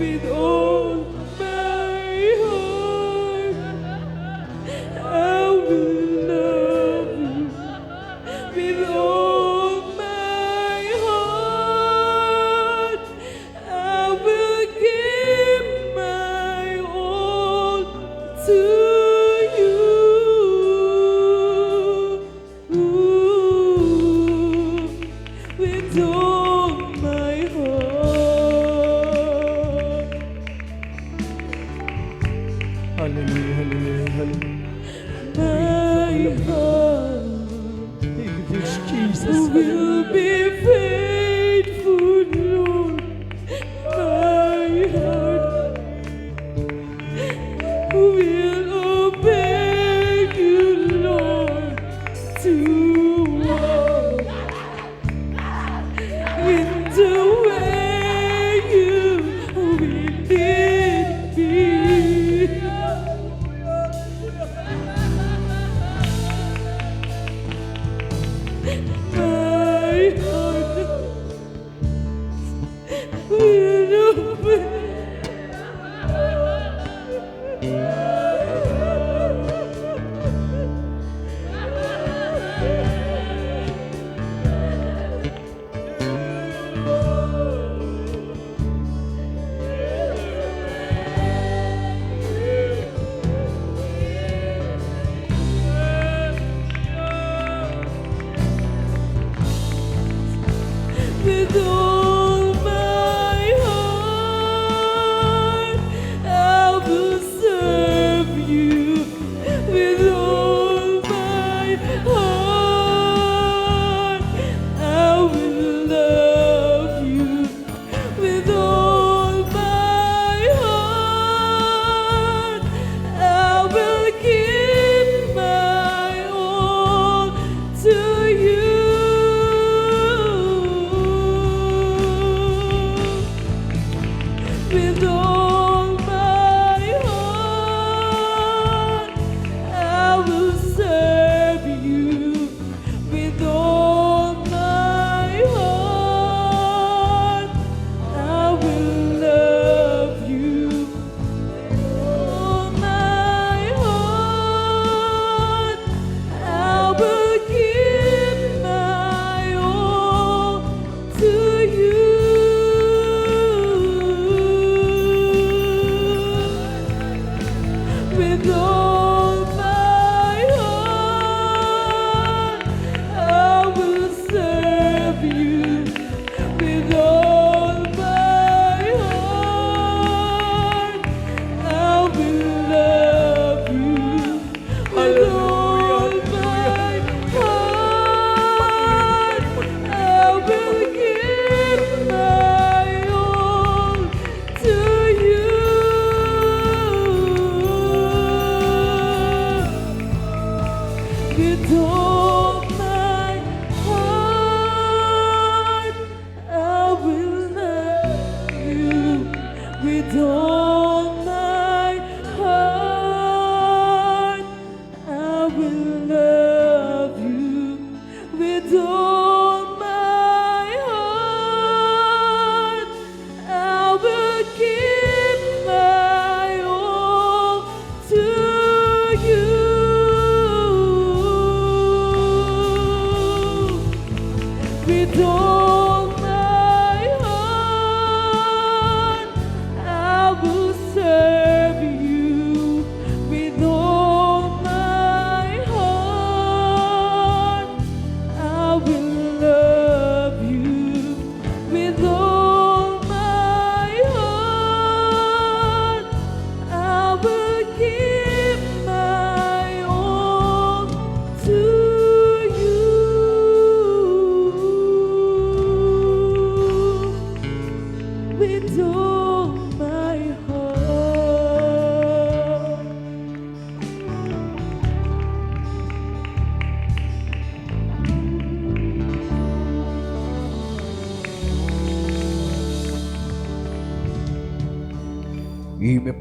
with all my heart. I will love you with all my heart. I will give my all to you. With all my heart. Hallelujah, hallelujah, hallelujah. My heart Yes, Jesus. will be faithful, Lord. My heart will obey you, Lord, to walk in the way you will lead me. My heart will obey. With all my heart, I will serve you. With all my heart, I will love you. With all my heart, I will give my all to you. With all my heart, I will serve you. With all my heart, I will love you. With all my heart, I will give my all to you. With all my heart, I will serve you. With all my heart, I will love you. With all my heart, I will give my all to you. With all my heart, I will love you. With all my heart, I will love you. With all my heart, I will give my all to you. With all my heart, I will serve you. With all my heart, I will love you. With all my heart, I will give my all to you. With all my heart. Y me